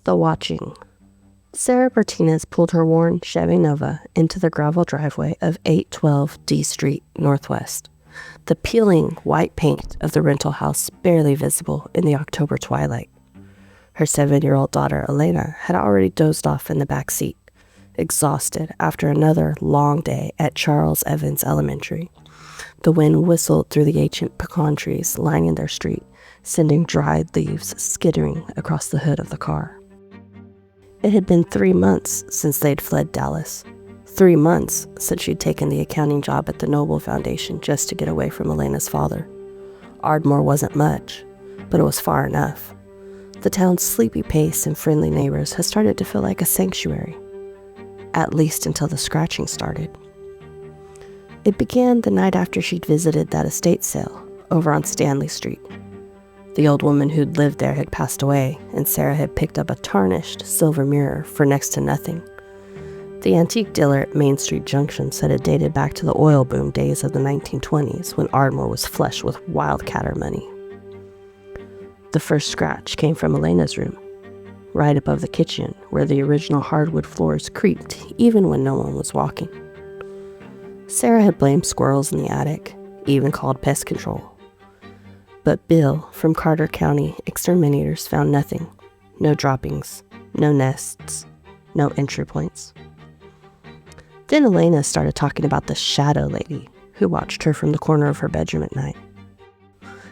The Watching. Sarah Martinez pulled her worn Chevy Nova into the gravel driveway of 812 D Street Northwest, the peeling white paint of the rental house barely visible in the October twilight. Her 7-year-old daughter, Elena, had already dozed off in the back seat, exhausted after another long day at Charles Evans Elementary. The wind whistled through the ancient pecan trees lining their street, sending dried leaves skittering across the hood of the car. It had been 3 months since they'd fled Dallas. 3 months since she'd taken the accounting job at the Noble Foundation just to get away from Elena's father. Ardmore wasn't much, but it was far enough. The town's sleepy pace and friendly neighbors had started to feel like a sanctuary, at least until the scratching started. It began the night after she'd visited that estate sale over on Stanley Street. The old woman who'd lived there had passed away, and Sarah had picked up a tarnished silver mirror for next to nothing. The antique dealer at Main Street Junction said it dated back to the oil boom days of the 1920s when Ardmore was flush with wildcatter money. The first scratch came from Elena's room, right above the kitchen where the original hardwood floors creaked even when no one was walking. Sarah had blamed squirrels in the attic, even called pest control. But Bill from Carter County exterminators found nothing. No droppings, no nests, no entry points. Then Elena started talking about the shadow lady who watched her from the corner of her bedroom at night.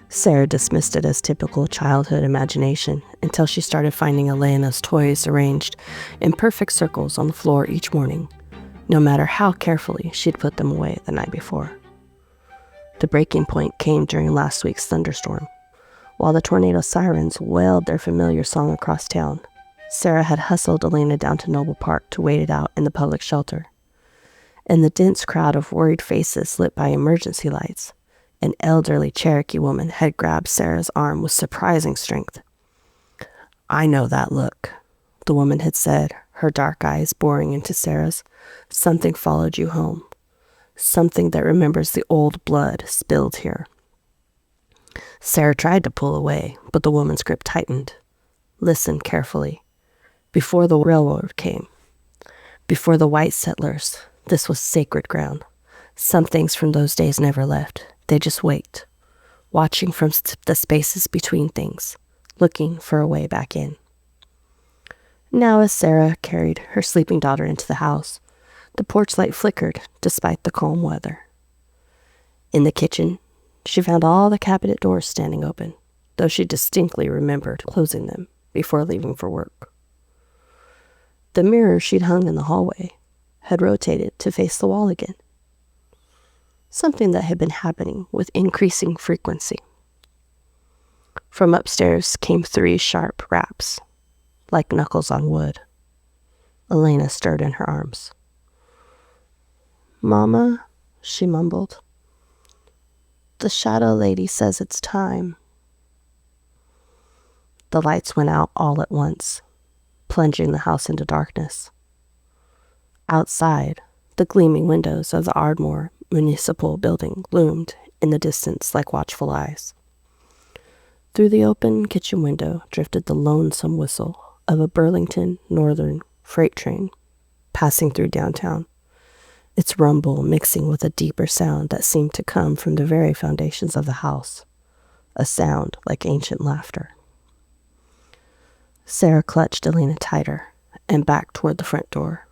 Sarah dismissed it as typical childhood imagination until she started finding Elena's toys arranged in perfect circles on the floor each morning, no matter how carefully she'd put them away the night before. The breaking point came during last week's thunderstorm. While the tornado sirens wailed their familiar song across town, Sarah had hustled Elena down to Noble Park to wait it out in the public shelter. In the dense crowd of worried faces lit by emergency lights, an elderly Cherokee woman had grabbed Sarah's arm with surprising strength. "I know that look," the woman had said, her dark eyes boring into Sarah's. "Something followed you home. Something that remembers the old blood spilled here." Sarah tried to pull away, but the woman's grip tightened. "Listen carefully. Before the railroad came, before the white settlers, this was sacred ground. Some things from those days never left. They just wait, watching from the spaces between things, looking for a way back in." Now, as Sarah carried her sleeping daughter into the house, the porch light flickered despite the calm weather. In the kitchen, she found all the cabinet doors standing open, though she distinctly remembered closing them before leaving for work. The mirror she'd hung in the hallway had rotated to face the wall again, something that had been happening with increasing frequency. From upstairs came 3 sharp raps, like knuckles on wood. Elena stirred in her arms. "Mama," she mumbled, "the shadow lady says it's time." The lights went out all at once, plunging the house into darkness. Outside, the gleaming windows of the Ardmore Municipal Building loomed in the distance like watchful eyes. Through the open kitchen window drifted the lonesome whistle of a Burlington Northern freight train passing through downtown, its rumble mixing with a deeper sound that seemed to come from the very foundations of the house, a sound like ancient laughter. Sarah clutched Elena tighter and backed toward the front door.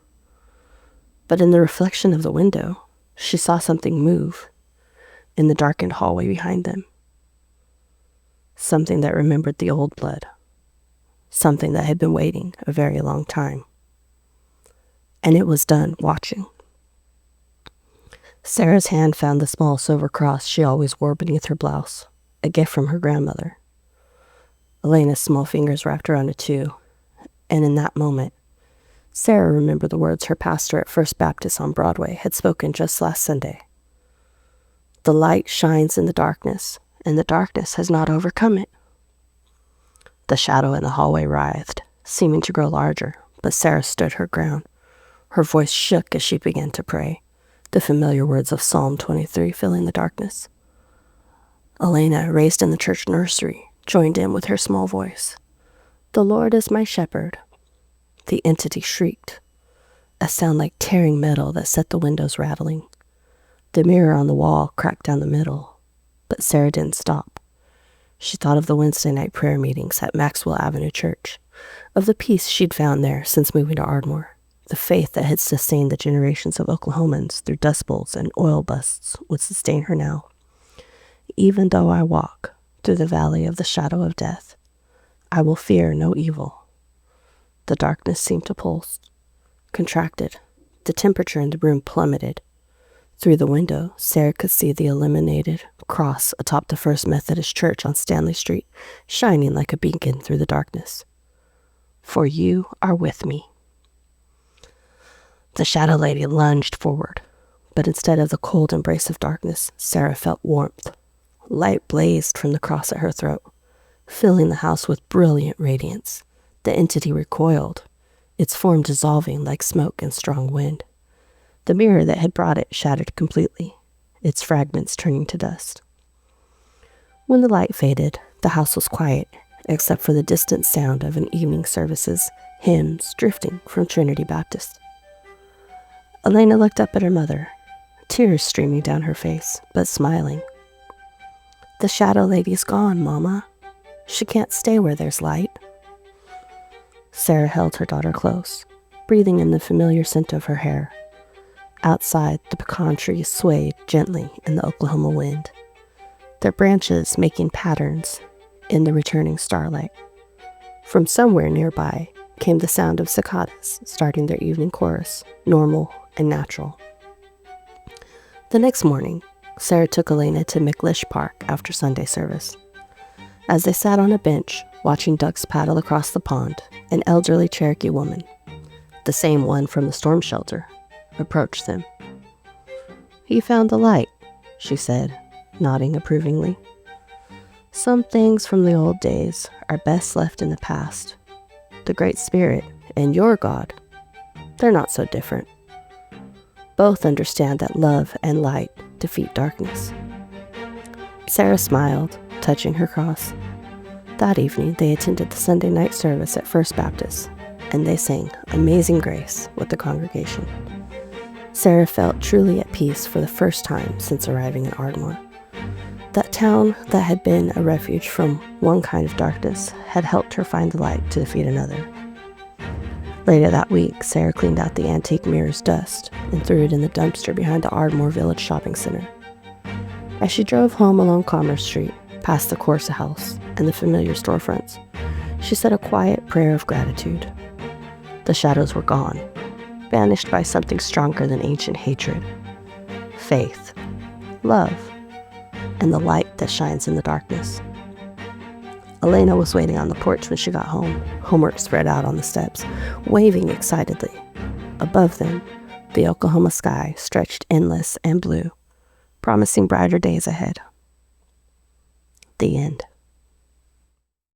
But in the reflection of the window, she saw something move in the darkened hallway behind them. Something that remembered the old blood. Something that had been waiting a very long time. And it was done watching. Sarah's hand found the small silver cross she always wore beneath her blouse, a gift from her grandmother. Elena's small fingers wrapped around it too, and in that moment, Sarah remembered the words her pastor at First Baptist on Broadway had spoken just last Sunday. "The light shines in the darkness, and the darkness has not overcome it." The shadow in the hallway writhed, seeming to grow larger, but Sarah stood her ground. Her voice shook as she began to pray, the familiar words of Psalm 23 filling the darkness. Elena, raised in the church nursery, joined in with her small voice. "The Lord is my shepherd. the entity shrieked, a sound like tearing metal that set the windows rattling. The mirror on the wall cracked down the middle, but Sarah didn't stop. She thought of the Wednesday night prayer meetings at Maxwell Avenue Church, of the peace she'd found there since moving to Ardmore, the faith that had sustained the generations of Oklahomans through dust bowls and oil busts would sustain her now. Even though I walk through the valley of the shadow of death, I will fear no evil. The darkness seemed to pulse, contracted. The temperature in the room plummeted. Through the window, Sarah could see the illuminated cross atop the First Methodist Church on Stanley Street, shining like a beacon through the darkness. For you are with me. The shadow lady lunged forward, but instead of the cold embrace of darkness, Sarah felt warmth. Light blazed from the cross at her throat, filling the house with brilliant radiance. The entity recoiled, its form dissolving like smoke in strong wind. The mirror that had brought it shattered completely, its fragments turning to dust. When the light faded, the house was quiet, except for the distant sound of an evening service's hymns drifting from Trinity Baptist. Elena looked up at her mother, tears streaming down her face, but smiling. The shadow lady's gone, Mama. She can't stay where there's light. Sarah held her daughter close, breathing in the familiar scent of her hair. Outside, the pecan trees swayed gently in the Oklahoma wind, their branches making patterns in the returning starlight. From somewhere nearby came the sound of cicadas starting their evening chorus, normal and natural. The next morning, Sarah took Elena to McLish Park after Sunday service. As they sat on a bench, watching ducks paddle across the pond, an elderly Cherokee woman, the same one from the storm shelter, approached them. "You found the light," she said, nodding approvingly. "Some things from the old days are best left in the past. The Great Spirit and your God, they're not so different. Both understand that love and light defeat darkness." Sarah smiled, touching her cross. That evening, they attended the Sunday night service at First Baptist, and they sang Amazing Grace with the congregation. Sarah felt truly at peace for the first time since arriving in Ardmore. That town that had been a refuge from one kind of darkness had helped her find the light to defeat another. Later that week, Sarah cleaned out the antique mirror's dust and threw it in the dumpster behind the Ardmore Village Shopping Center. As she drove home along Commerce Street, past the Corsa House and the familiar storefronts, she said a quiet prayer of gratitude. The shadows were gone, banished by something stronger than ancient hatred, faith, love, and the light that shines in the darkness. Elena was waiting on the porch when she got home, homework spread out on the steps, waving excitedly. Above them, the Oklahoma sky stretched endless and blue, promising brighter days ahead. The end.